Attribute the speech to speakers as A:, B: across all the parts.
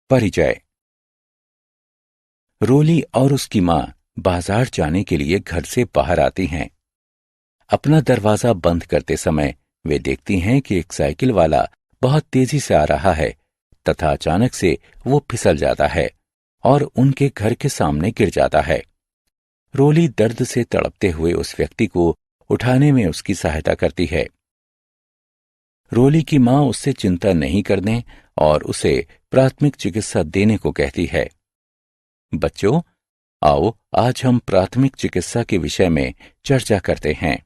A: परिचय। रोली और उसकी मां बाजार जाने के लिए घर से बाहर आती हैं। अपना दरवाजा बंद करते समय वे देखती हैं कि एक साइकिल वाला बहुत तेजी से आ रहा है तथा अचानक से वो फिसल जाता है और उनके घर के सामने गिर जाता है। रोली दर्द से तड़पते हुए उस व्यक्ति को उठाने में उसकी सहायता करती है। रोली की मां उससे चिंता नहीं करने और उसे प्राथमिक चिकित्सा देने को कहती है। बच्चों, आओ आज हम प्राथमिक चिकित्सा के विषय में चर्चा करते हैं।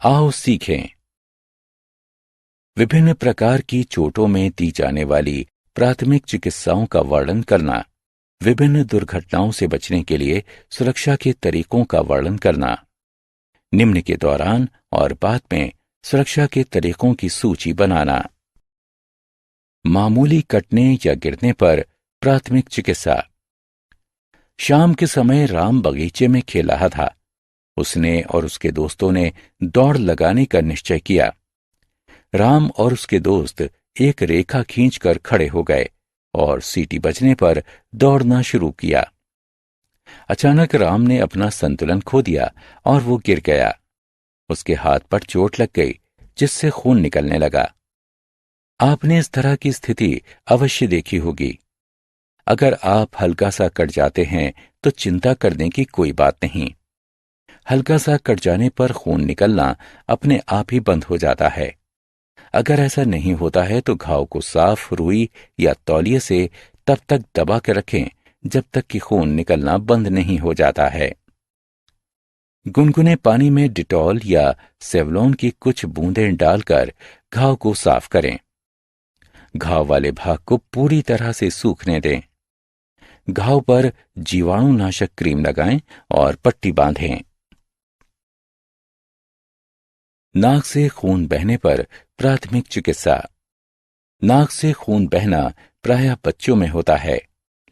A: आओ सीखें। विभिन्न प्रकार की चोटों में दी जाने वाली प्राथमिक चिकित्साओं का वर्णन करना, विभिन्न दुर्घटनाओं से बचने के लिए सुरक्षा के तरीकों का वर्णन करना, निम्न के दौरान और बाद में सुरक्षा के तरीकों की सूची बनाना। मामूली कटने या गिरने पर प्राथमिक चिकित्सा। शाम के समय राम बगीचे में खेल रहा था। उसने और उसके दोस्तों ने दौड़ लगाने का निश्चय किया। राम और उसके दोस्त एक रेखा खींचकर खड़े हो गए और सीटी बजने पर दौड़ना शुरू किया। अचानक राम ने अपना संतुलन खो दिया और वो गिर गया। उसके हाथ पर चोट लग गई जिससे खून निकलने लगा। आपने इस तरह की स्थिति अवश्य देखी होगी। अगर आप हल्का सा कट जाते हैं तो चिंता करने की कोई बात नहीं। हल्का सा कट जाने पर खून निकलना अपने आप ही बंद हो जाता है। अगर ऐसा नहीं होता है तो घाव को साफ रुई या तौलिए से तब तक दबा कर रखें जब तक कि खून निकलना बंद नहीं हो जाता है। गुनगुने पानी में डिटॉल या सेवलॉन की कुछ बूंदें डालकर घाव को साफ करें। घाव वाले भाग को पूरी तरह से सूखने दें। घाव पर जीवाणुनाशक क्रीम लगाएं और पट्टी बांधें। नाक से खून बहने पर प्राथमिक चिकित्सा। नाक से खून बहना प्रायः बच्चों में होता है,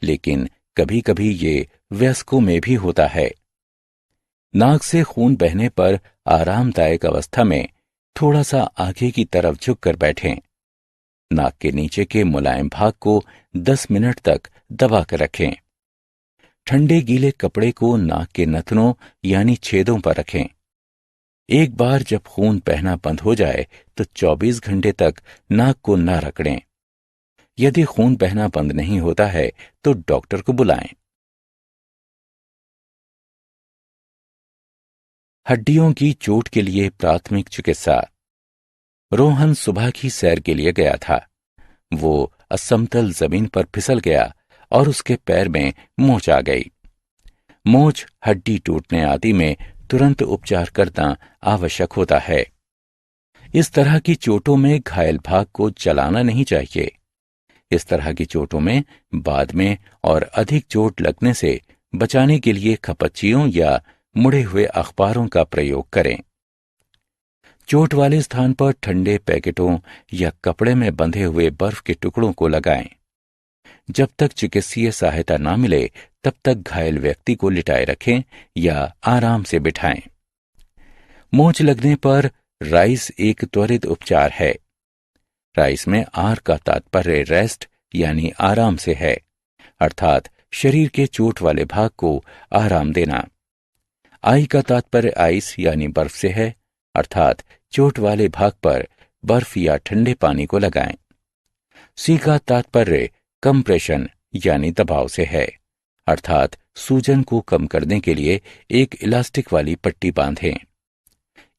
A: लेकिन कभी कभी ये वयस्कों में भी होता है। नाक से खून बहने पर आरामदायक अवस्था में थोड़ा सा आगे की तरफ झुककर बैठें। नाक के नीचे के मुलायम भाग को 10 मिनट तक दबा कर रखें। ठंडे गीले कपड़े को नाक के नथनों यानी छेदों पर रखें। एक बार जब खून बहना बंद हो जाए तो 24 घंटे तक नाक को न रगड़ें। यदि खून बहना बंद नहीं होता है तो डॉक्टर को बुलाएं। हड्डियों की चोट के लिए प्राथमिक चिकित्सा। रोहन सुबह की सैर के लिए गया था। वो असमतल जमीन पर फिसल गया और उसके पैर में मोच आ गई। मोच, हड्डी टूटने आदि में तुरंत उपचार करना आवश्यक होता है। इस तरह की चोटों में घायल भाग को जलाना नहीं चाहिए। इस तरह की चोटों में बाद में और अधिक चोट लगने से बचाने के लिए खपच्चियों या मुड़े हुए अखबारों का प्रयोग करें। चोट वाले स्थान पर ठंडे पैकेटों या कपड़े में बंधे हुए बर्फ के टुकड़ों को लगाएं। जब तक चिकित्सीय सहायता न मिले तब तक घायल व्यक्ति को लिटाए रखें या आराम से बिठाएं। मोच लगने पर राइस एक त्वरित उपचार है। राइस में आर का तात्पर्य रेस्ट यानी आराम से है, अर्थात शरीर के चोट वाले भाग को आराम देना। आई का तात्पर्य आइस यानी बर्फ से है, अर्थात चोट वाले भाग पर बर्फ या ठंडे पानी को लगाएं। सी का तात्पर्य कंप्रेशन यानी दबाव से है, अर्थात सूजन को कम करने के लिए एक इलास्टिक वाली पट्टी बांधें।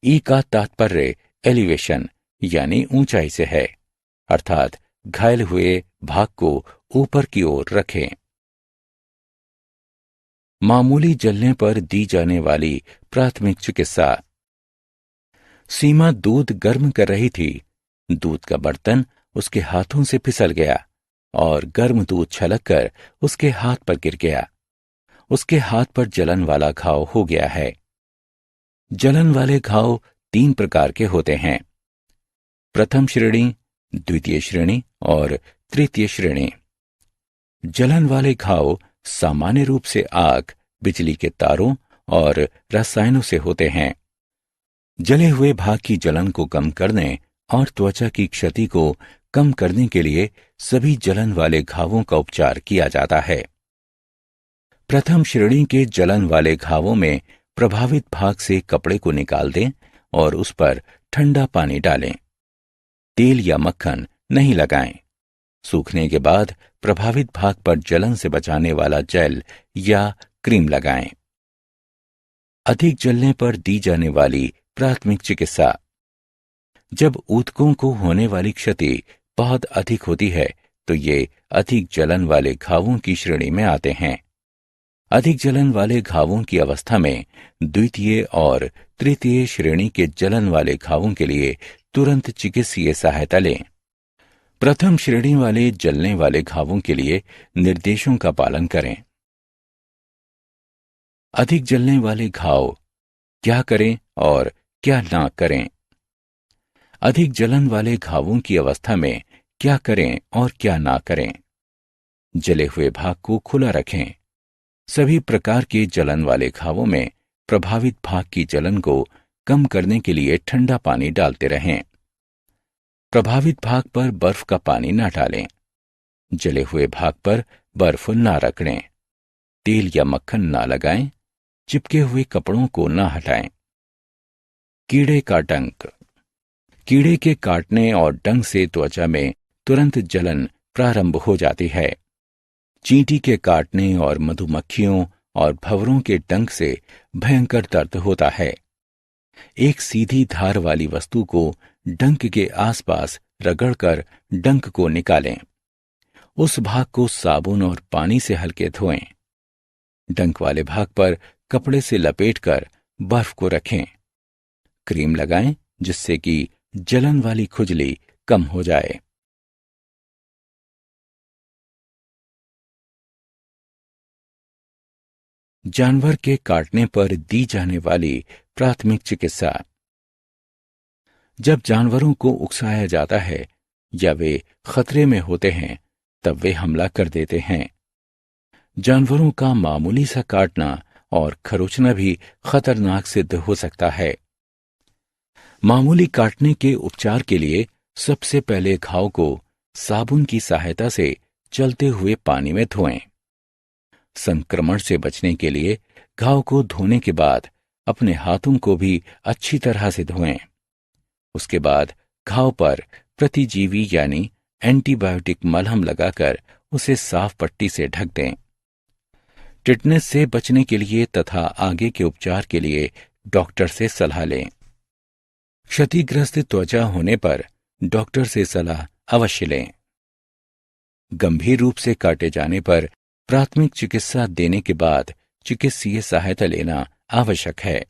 A: ई का तात्पर्य एलिवेशन यानी ऊंचाई से है, अर्थात घायल हुए भाग को ऊपर की ओर रखें। मामूली जलने पर दी जाने वाली प्राथमिक चिकित्सा। सीमा दूध गर्म कर रही थी। दूध का बर्तन उसके हाथों से फिसल गया और गर्म दूध छलककर उसके हाथ पर गिर गया। उसके हाथ पर जलन वाला घाव हो गया है। जलन वाले घाव 3 प्रकार के होते हैं: प्रथम श्रेणी, द्वितीय श्रेणी और तृतीय श्रेणी। जलन वाले घाव सामान्य रूप से आग, बिजली के तारों और रसायनों से होते हैं। जले हुए भाग की जलन को कम करने और त्वचा की क्षति को कम करने के लिए सभी जलन वाले घावों का उपचार किया जाता है। प्रथम श्रेणी के जलन वाले घावों में प्रभावित भाग से कपड़े को निकाल दें और उस पर ठंडा पानी डालें। तेल या मक्खन नहीं लगाएं। सूखने के बाद प्रभावित भाग पर जलन से बचाने वाला जेल या क्रीम लगाएं। अधिक जलने पर दी जाने वाली प्राथमिक चिकित्सा। जब ऊतकों को होने वाली क्षति बहुत अधिक होती है तो ये अधिक जलन वाले घावों की श्रेणी में आते हैं। अधिक जलन वाले घावों की अवस्था में द्वितीय और तृतीय श्रेणी के जलन वाले घावों के लिए तुरंत चिकित्सीय सहायता लें। प्रथम श्रेणी वाले जलने वाले घावों के लिए निर्देशों का पालन करें। अधिक जलने वाले घाव क्या करें और क्या ना करें। अधिक जलन वाले घावों की अवस्था में क्या करें और क्या ना करें। जले हुए भाग को खुला रखें। सभी प्रकार के जलन वाले घावों में प्रभावित भाग की जलन को कम करने के लिए ठंडा पानी डालते रहें। प्रभावित भाग पर बर्फ का पानी न डालें। जले हुए भाग पर बर्फ न रगड़ें। तेल या मक्खन न लगाएं। चिपके हुए कपड़ों को न हटाएं। कीड़े का डंक। कीड़े के काटने और डंक से त्वचा में तुरंत जलन प्रारंभ हो जाती है। चींटी के काटने और मधुमक्खियों और भंवरों के डंक से भयंकर दर्द होता है। एक सीधी धार वाली वस्तु को डंक के आसपास रगड़कर डंक को निकालें। उस भाग को साबुन और पानी से हल्के धोएं। डंक वाले भाग पर कपड़े से लपेटकर बर्फ को रखें। क्रीम लगाएं जिससे कि जलन वाली खुजली कम हो जाए। जानवर के काटने पर दी जाने वाली प्राथमिक चिकित्सा। जब जानवरों को उकसाया जाता है या वे खतरे में होते हैं तब वे हमला कर देते हैं। जानवरों का मामूली सा काटना और खरोंचना भी खतरनाक सिद्ध हो सकता है। मामूली काटने के उपचार के लिए सबसे पहले घाव को साबुन की सहायता से चलते हुए पानी में धोएं। संक्रमण से बचने के लिए घाव को धोने के बाद अपने हाथों को भी अच्छी तरह से धोएं। उसके बाद घाव पर प्रतिजीवी यानी एंटीबायोटिक मलहम लगाकर उसे साफ पट्टी से ढक दें। टिटनेस से बचने के लिए तथा आगे के उपचार के लिए डॉक्टर से सलाह लें। क्षतिग्रस्त त्वचा होने पर डॉक्टर से सलाह अवश्य लें। गंभीर रूप से काटे जाने पर प्राथमिक चिकित्सा देने के बाद चिकित्सीय सहायता लेना आवश्यक है।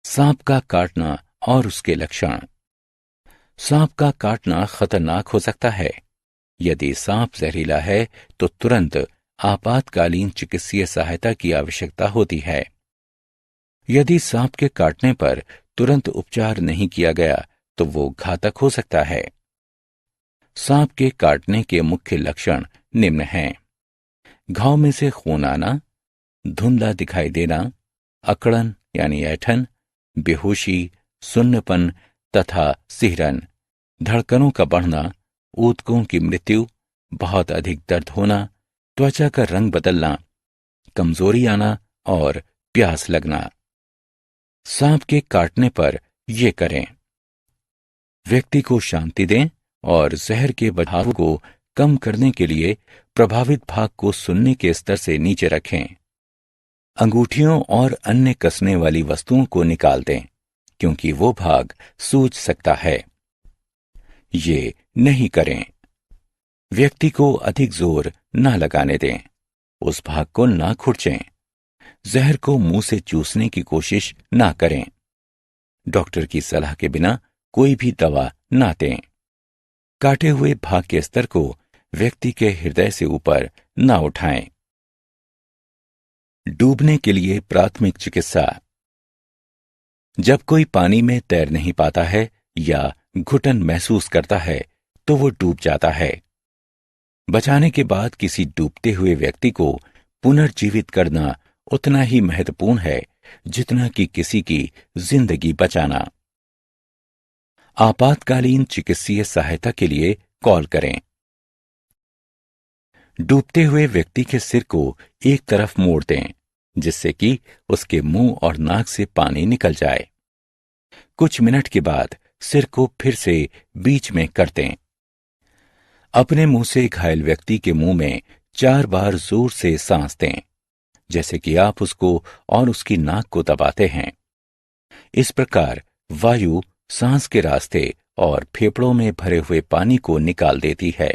A: सांप का काटना और उसके लक्षण। सांप का काटना खतरनाक हो सकता है। यदि सांप जहरीला है तो तुरंत आपातकालीन चिकित्सीय सहायता की आवश्यकता होती है। यदि सांप के काटने पर तुरंत उपचार नहीं किया गया तो वो घातक हो सकता है। सांप के काटने के मुख्य लक्षण निम्न हैं। घाव में से खून आना, धुंधला दिखाई देना, अकड़न यानी ऐंठन, बेहोशी, सुन्नपन तथा सिहरन, धड़कनों का बढ़ना, ऊतकों की मृत्यु, बहुत अधिक दर्द होना, त्वचा का रंग बदलना, कमजोरी आना और प्यास लगना। सांप के काटने पर ये करें। व्यक्ति को शांति दें और जहर के बहाव को कम करने के लिए प्रभावित भाग को सुन्नी के स्तर से नीचे रखें। अंगूठियों और अन्य कसने वाली वस्तुओं को निकाल दें क्योंकि वो भाग सूज सकता है। ये नहीं करें। व्यक्ति को अधिक जोर न लगाने दें। उस भाग को न खुरचें। जहर को मुंह से चूसने की कोशिश न करें। डॉक्टर की सलाह के बिना कोई भी दवा न दें। काटे हुए भाग के स्तर को व्यक्ति के हृदय से ऊपर न उठाएं। डूबने के लिए प्राथमिक चिकित्सा। जब कोई पानी में तैर नहीं पाता है या घुटन महसूस करता है तो वो डूब जाता है। बचाने के बाद किसी डूबते हुए व्यक्ति को पुनर्जीवित करना उतना ही महत्वपूर्ण है जितना कि किसी की जिंदगी बचाना। आपातकालीन चिकित्सीय सहायता के लिए कॉल करें। डूबते हुए व्यक्ति के सिर को एक तरफ मोड़ दें, जिससे कि उसके मुंह और नाक से पानी निकल जाए। कुछ मिनट के बाद सिर को फिर से बीच में कर दें। अपने मुंह से घायल व्यक्ति के मुंह में 4 बार जोर से सांस दें, जैसे कि आप उसको और उसकी नाक को दबाते हैं। इस प्रकार वायु सांस के रास्ते और फेफड़ों में भरे हुए पानी को निकाल देती है।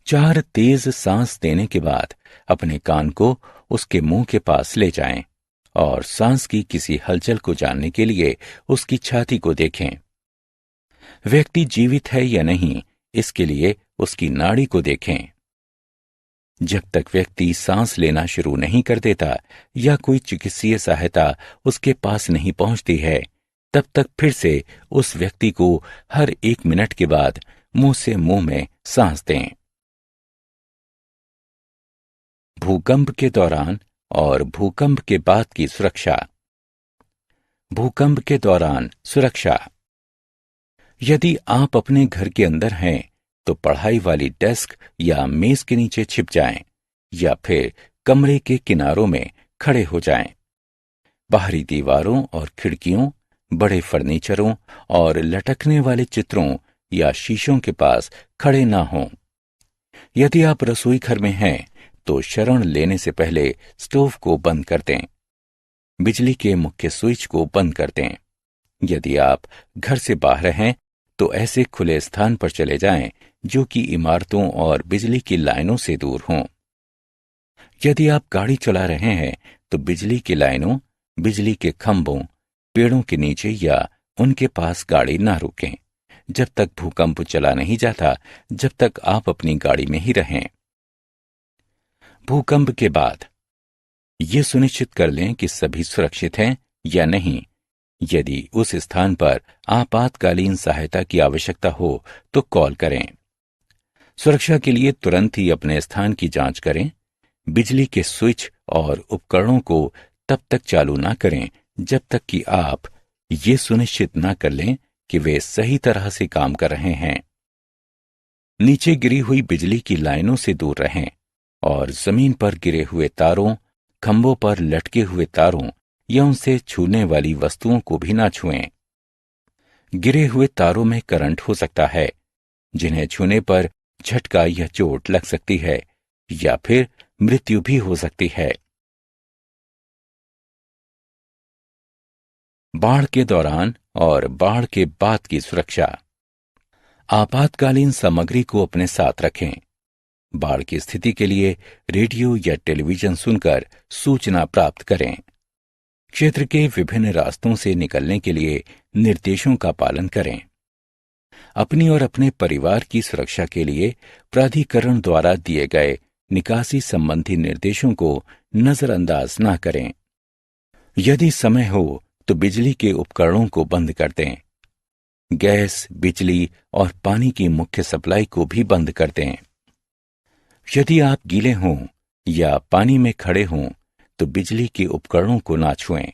A: 4 तेज सांस देने के बाद अपने कान को उसके मुंह के पास ले जाएं और सांस की किसी हलचल को जानने के लिए उसकी छाती को देखें। व्यक्ति जीवित है या नहीं, इसके लिए उसकी नाड़ी को देखें। जब तक व्यक्ति सांस लेना शुरू नहीं कर देता या कोई चिकित्सीय सहायता उसके पास नहीं पहुंचती है, तब तक फिर से उस व्यक्ति को हर 1 मिनट के बाद मुंह से मुंह में सांस दें। भूकंप के दौरान और भूकंप के बाद की सुरक्षा। भूकंप के दौरान सुरक्षा। यदि आप अपने घर के अंदर हैं, तो पढ़ाई वाली डेस्क या मेज के नीचे छिप जाएं या फिर कमरे के किनारों में खड़े हो जाएं। बाहरी दीवारों और खिड़कियों, बड़े फर्नीचरों और लटकने वाले चित्रों या शीशों के पास खड़े ना हों। यदि आप रसोई घर में हैं, तो शरण लेने से पहले स्टोव को बंद कर दें। बिजली के मुख्य स्विच को बंद कर दें। यदि आप घर से बाहर हैं, तो ऐसे खुले स्थान पर चले जाएं जो कि इमारतों और बिजली की लाइनों से दूर हों। यदि आप गाड़ी चला रहे हैं, तो बिजली की लाइनों, बिजली के खंभों, पेड़ों के नीचे या उनके पास गाड़ी ना रोकें। जब तक भूकंप चला नहीं जाता, जब तक आप अपनी गाड़ी में ही रहें। भूकंप के बाद ये सुनिश्चित कर लें कि सभी सुरक्षित हैं या नहीं। यदि उस स्थान पर आपातकालीन सहायता की आवश्यकता हो, तो कॉल करें। सुरक्षा के लिए तुरंत ही अपने स्थान की जांच करें। बिजली के स्विच और उपकरणों को तब तक चालू ना करें जब तक कि आप ये सुनिश्चित ना कर लें कि वे सही तरह से काम कर रहे हैं। नीचे गिरी हुई बिजली की लाइनों से दूर रहें और जमीन पर गिरे हुए तारों, खंभों पर लटके हुए तारों या उनसे छूने वाली वस्तुओं को भी ना छुएं। गिरे हुए तारों में करंट हो सकता है, जिन्हें छूने पर झटका या चोट लग सकती है या फिर मृत्यु भी हो सकती है। बाढ़ के दौरान और बाढ़ के बाद की सुरक्षा। आपातकालीन सामग्री को अपने साथ रखें। बाढ़ की स्थिति के लिए रेडियो या टेलीविजन सुनकर सूचना प्राप्त करें। क्षेत्र के विभिन्न रास्तों से निकलने के लिए निर्देशों का पालन करें। अपनी और अपने परिवार की सुरक्षा के लिए प्राधिकरण द्वारा दिए गए निकासी संबंधी निर्देशों को नजरअंदाज न करें। यदि समय हो तो बिजली के उपकरणों को बंद कर दें। गैस, बिजली और पानी की मुख्य सप्लाई को भी बंद कर दें। यदि आप गीले हों या पानी में खड़े हों, तो बिजली के उपकरणों को ना छुएं।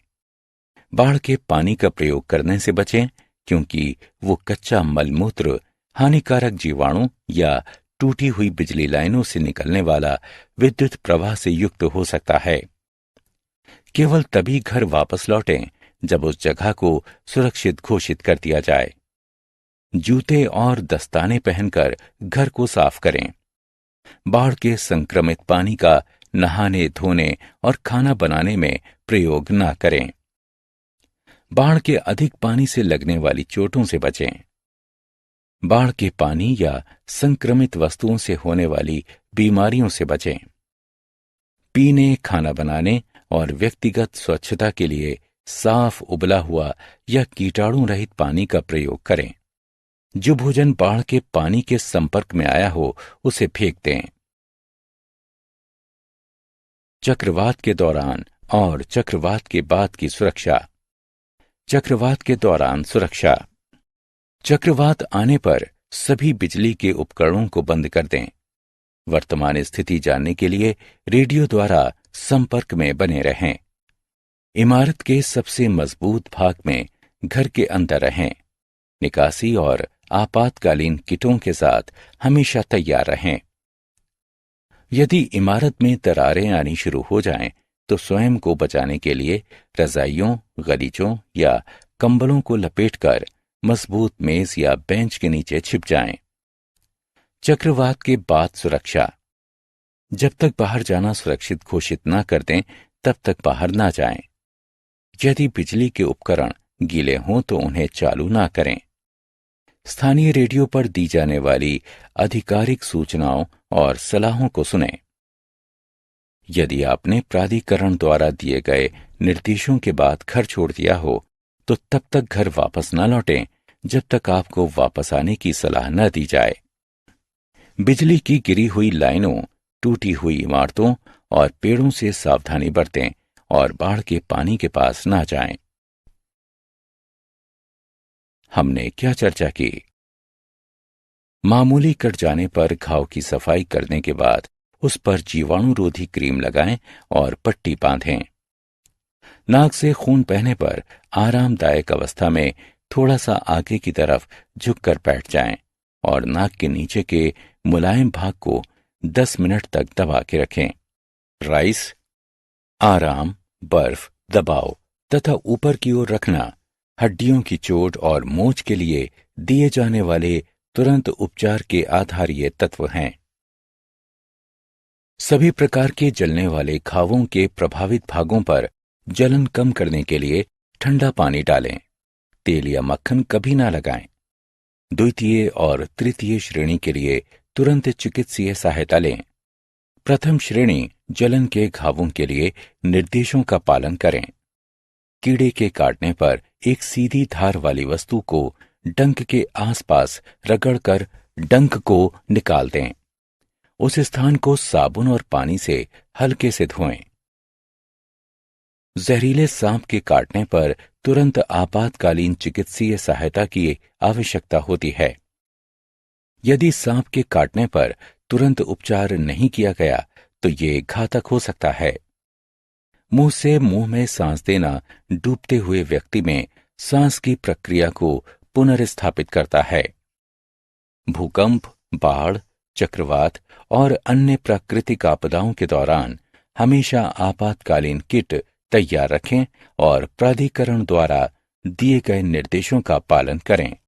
A: बाढ़ के पानी का प्रयोग करने से बचें, क्योंकि वो कच्चा मलमूत्र, हानिकारक जीवाणु या टूटी हुई बिजली लाइनों से निकलने वाला विद्युत प्रवाह से युक्त हो सकता है। केवल तभी घर वापस लौटें जब उस जगह को सुरक्षित घोषित कर दिया जाए। जूते और दस्ताने पहनकर घर को साफ करें। बाढ़ के संक्रमित पानी का नहाने, धोने और खाना बनाने में प्रयोग न करें। बाढ़ के अधिक पानी से लगने वाली चोटों से बचें। बाढ़ के पानी या संक्रमित वस्तुओं से होने वाली बीमारियों से बचें। पीने, खाना बनाने और व्यक्तिगत स्वच्छता के लिए साफ, उबला हुआ या कीटाणु रहित पानी का प्रयोग करें। जो भोजन बाढ़ के पानी के संपर्क में आया हो, उसे फेंक दें। चक्रवात के दौरान और चक्रवात के बाद की सुरक्षा। चक्रवात के दौरान सुरक्षा। चक्रवात आने पर सभी बिजली के उपकरणों को बंद कर दें। वर्तमान स्थिति जानने के लिए रेडियो द्वारा संपर्क में बने रहें। इमारत के सबसे मजबूत भाग में घर के अंदर रहें। निकासी और आपातकालीन किटों के साथ हमेशा तैयार रहें। यदि इमारत में दरारें आनी शुरू हो जाएं, तो स्वयं को बचाने के लिए रजाइयों, गलीचों या कंबलों को लपेटकर मजबूत मेज या बेंच के नीचे छिप जाएं। चक्रवात के बाद सुरक्षा। जब तक बाहर जाना सुरक्षित घोषित न कर दें, तब तक बाहर ना जाएं। यदि बिजली के उपकरण गीले हों तो उन्हें चालू ना करें। स्थानीय रेडियो पर दी जाने वाली आधिकारिक सूचनाओं और सलाहों को सुनें। यदि आपने प्राधिकरण द्वारा दिए गए निर्देशों के बाद घर छोड़ दिया हो, तो तब तक घर वापस न लौटें जब तक आपको वापस आने की सलाह न दी जाए। बिजली की गिरी हुई लाइनों, टूटी हुई इमारतों और पेड़ों से सावधानी बरतें और बाढ़ के पानी के पास ना जाएं। हमने क्या चर्चा की? मामूली कट जाने पर घाव की सफाई करने के बाद उस पर जीवाणुरोधी क्रीम लगाएं और पट्टी बांधें। नाक से खून बहने पर आरामदायक अवस्था में थोड़ा सा आगे की तरफ झुककर बैठ जाएं और नाक के नीचे के मुलायम भाग को 10 मिनट तक दबा के रखें। राइस, आराम, बर्फ, दबाव तथा ऊपर की ओर रखना हड्डियों की चोट और मोच के लिए दिए जाने वाले तुरंत उपचार के आधारीय तत्व हैं। सभी प्रकार के जलने वाले घावों के प्रभावित भागों पर जलन कम करने के लिए ठंडा पानी डालें। तेल या मक्खन कभी ना लगाएं। द्वितीय और तृतीय श्रेणी के लिए तुरंत चिकित्सीय सहायता लें। प्रथम श्रेणी जलन के घावों के लिए निर्देशों का पालन करें। कीड़े के काटने पर एक सीधी धार वाली वस्तु को डंक के आसपास रगड़कर डंक को निकाल दें। उस स्थान को साबुन और पानी से हल्के से धोएं। जहरीले सांप के काटने पर तुरंत आपातकालीन चिकित्सीय सहायता की आवश्यकता होती है। यदि सांप के काटने पर तुरंत उपचार नहीं किया गया तो ये घातक हो सकता है। मुंह से मुंह में सांस देना डूबते हुए व्यक्ति में सांस की प्रक्रिया को पुनर्स्थापित करता है। भूकंप, बाढ़, चक्रवात और अन्य प्राकृतिक आपदाओं के दौरान हमेशा आपातकालीन किट तैयार रखें और प्राधिकरण द्वारा दिए गए निर्देशों का पालन करें।